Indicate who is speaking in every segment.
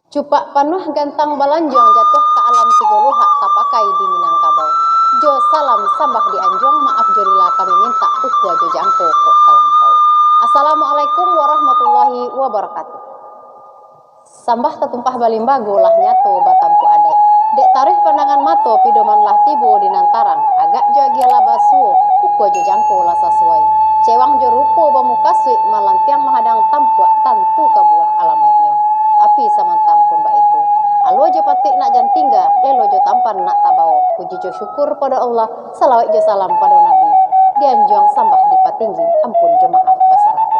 Speaker 1: Cupak panuh gantang balanjong jatuh ke alam tiga luha tak pakai di Minangkabau. Jo salam sambah di Anjong, maaf jorila kami minta ukwa jo jangko kok talampau. Assalamualaikum warahmatullahi wabarakatuh. Sambah tetumpah balimbago lah nyato batamku adai. Dek tarih pandangan mato pidoman lah tibo di nantaran. Agak jo agiala basuo ukwa jo jangko lah sesuai. Cewang jo rupo bamukasui malantiang mahadang tampuak tantu kabuah alamainyo. Tapi samantang pun bak itu alo jo patik nak jan tingga lelo jo tampan nak tabao. Puji jo syukur pada Allah, salawat jo salam pada Nabi. Dianjuang sambah di patinggi, ampun jo maaf basarato.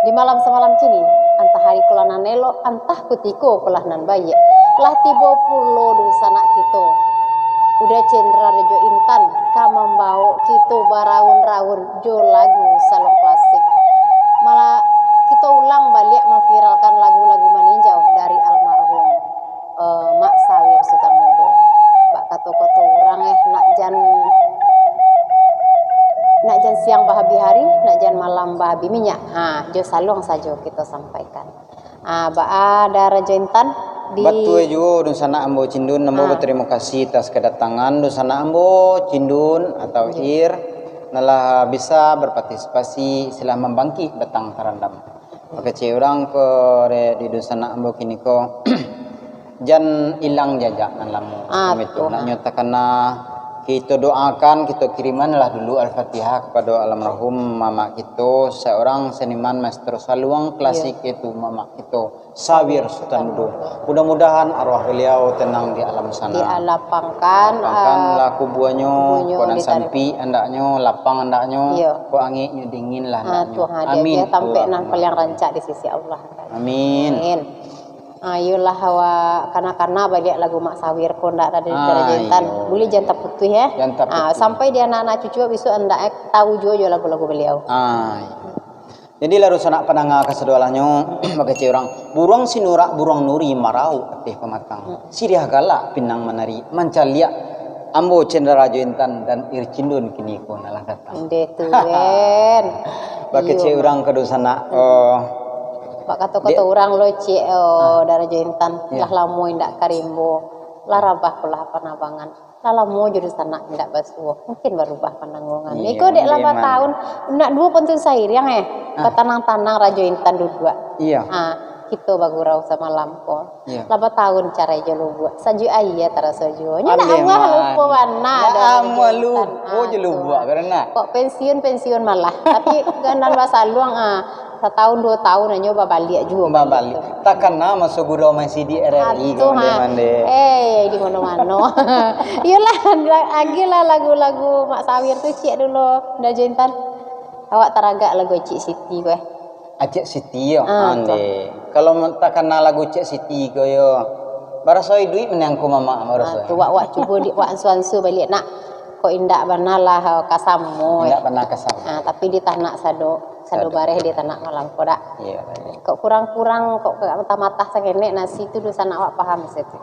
Speaker 1: Di malam semalam kini antah hari kulanan nelo antah kutiko kulanan bayi lah tibo pulo dul sanak kito. Udah cendera rejo intan kamambau kito baraun-raun jo lagu salon klasik. Malah kita ulang balik memviralkan lagu-lagu meninjau dari almarhum Mak Sawir Sutarmodo. Bak kato-kato orang nak jan siang bahabi hari, nak jan malam bahabi minyak. Jo salong saja kita sampaikan. Bak ada Raja Intan di
Speaker 2: Batu jo dun sana ambo cindun nambo berterima kasih atas kedatangan dun sana ambo cindun atau ir nalah bisa berpartisipasi istilah membangkit batang tarandam. Pakai orang ke di dusana ambo kini ko jan ilang jajak nan lamu itu nak nyata karena kita doakan kita kirimanlah dulu al-fatihah kepada almarhum mama kita seorang seniman maestro saluang klasik itu mama kita Sawir Sutarmodo. Mudah-mudahan arwah beliau tenang di alam sana.
Speaker 1: Dialapangkan
Speaker 2: laku buahnya, konan sampi andaknya, lapang andaknya, ko angiknya dingin lah andaknya. Amin.
Speaker 1: Sampai nan paling rancak di sisi Allah.
Speaker 2: Amin.
Speaker 1: Ayolah hawa karena balik lagu Mak Sawir ko ndak ada Raja Intan. Boleh jantan putih ya. Sampai dia anak-anak cucu besok anda tahu juga lagu-lagu beliau.
Speaker 2: Jadi lalu sanak penanga kesedolahnya bagai orang burung sinurak burung nuri marau atih pematang siriah galak pinang menari mancalia ambo cendera Raja Intan dan ircindun kini ko nalah datang
Speaker 1: detuen
Speaker 2: bagai orang kedosana
Speaker 1: Pak kata-kata orang lo dari Raja Intan lah lamu indak karimbo lah rabah kulah panabangan lah lamu jadi sana indak basuh mungkin berubah pandangan iko dek lama tahun nak dua pentun sair yang ketanang-tanang Raja Intan dua kita bagurau sama lampo lama tahun cara jalo buat saju ayah terasa jo nya nak awal lupa warna
Speaker 2: awal lupa jalo buat karena
Speaker 1: kok pensiun malah tapi gandan bahasa luang setahun 2 tahun nyoba balik juga
Speaker 2: balik takkan nama seguro masih di RRI
Speaker 1: di mana-mana iyalah agilah lagu-lagu Mak Sawir tuh cik dulu Raja Intan awak taragak lagu Cik Siti gue
Speaker 2: Cik Siti yo ande kalau takkan lagu Cik Siti go yo barasoi duit menangku mama barasoi
Speaker 1: tu wak cuba di wak ansu balik nak kok indak banalah kasamu
Speaker 2: indak pernah kasamu
Speaker 1: tapi di tanah sado bareh di tanah malam kodak kok kurang-kurang kok mata-mata sakene nasi itu dosa nak awak paham situ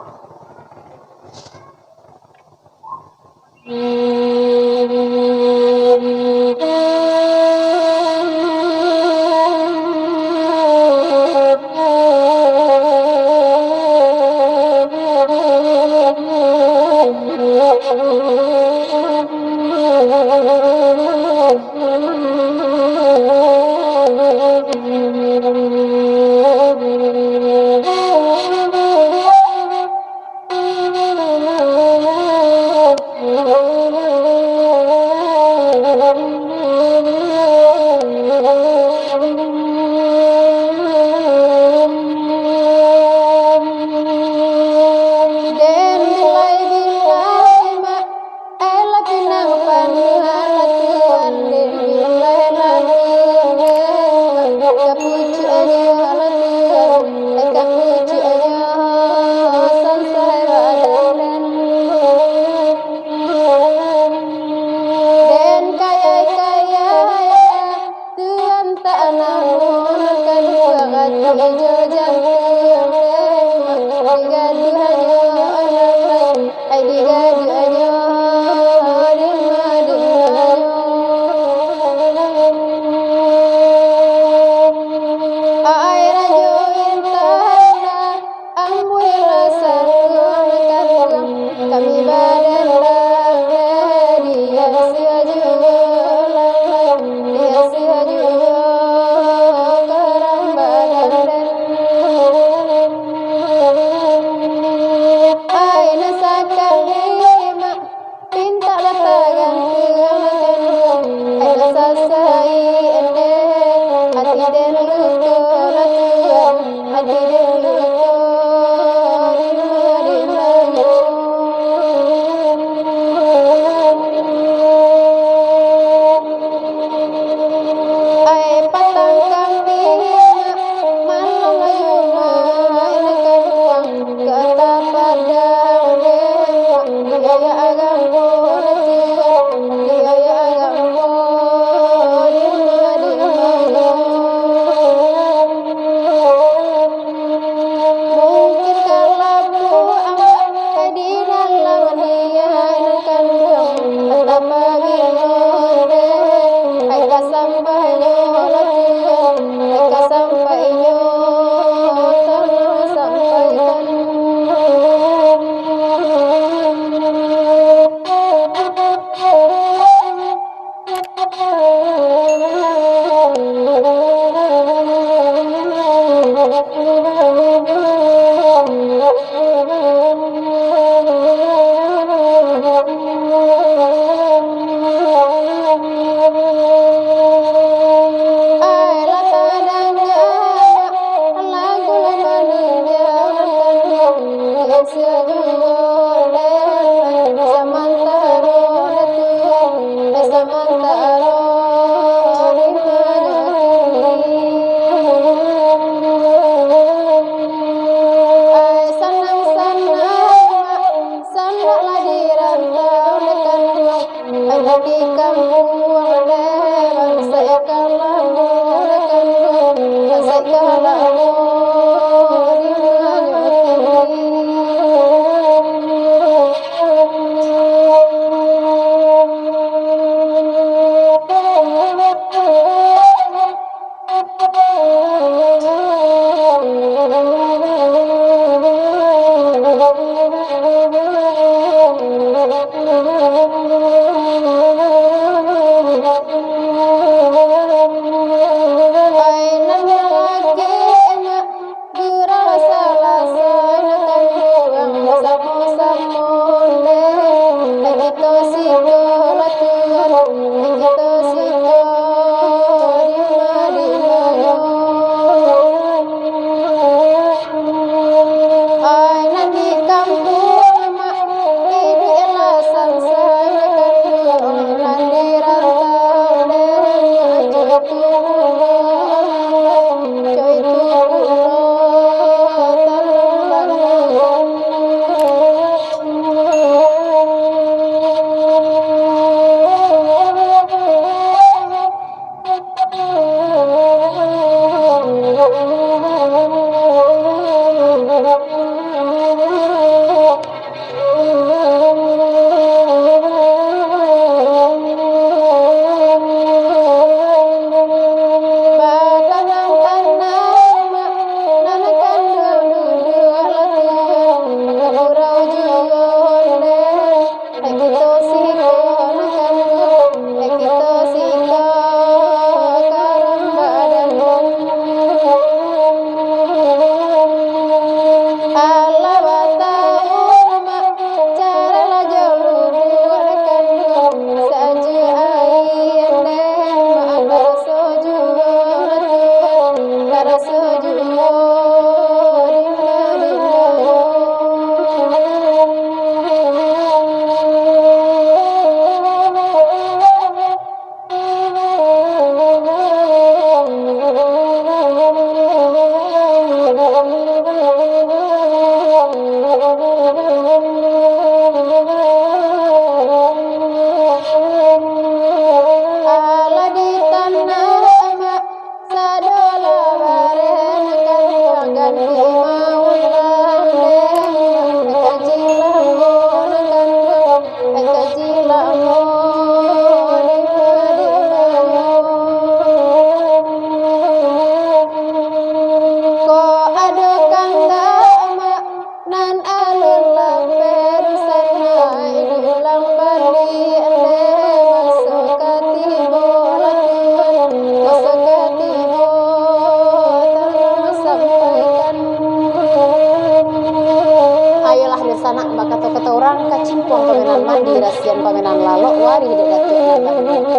Speaker 1: rasian pamenan lalok wari hidup datuk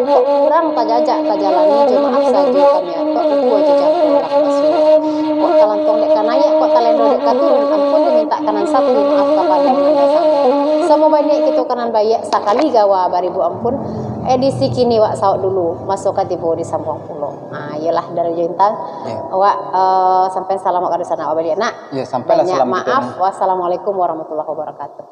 Speaker 1: kok kurang tajajak tajalani jemaah saja kami atok uku aja jangkau kok talantong dek kanaya kok talendo dek katurun ampun diminta kanan satu maaf kepada anda semua banyak kita kanan bayak sakali gawa baribu ampun edisi kini wak sauk dulu masuk ke tibo di Sampang Pulau. Nah, iyalah dari Jintan. Ya. Wak sampai salam wak sana wak balik. Nak.
Speaker 2: Ya, sampailah salam
Speaker 1: maaf. Wassalamualaikum warahmatullahi wabarakatuh.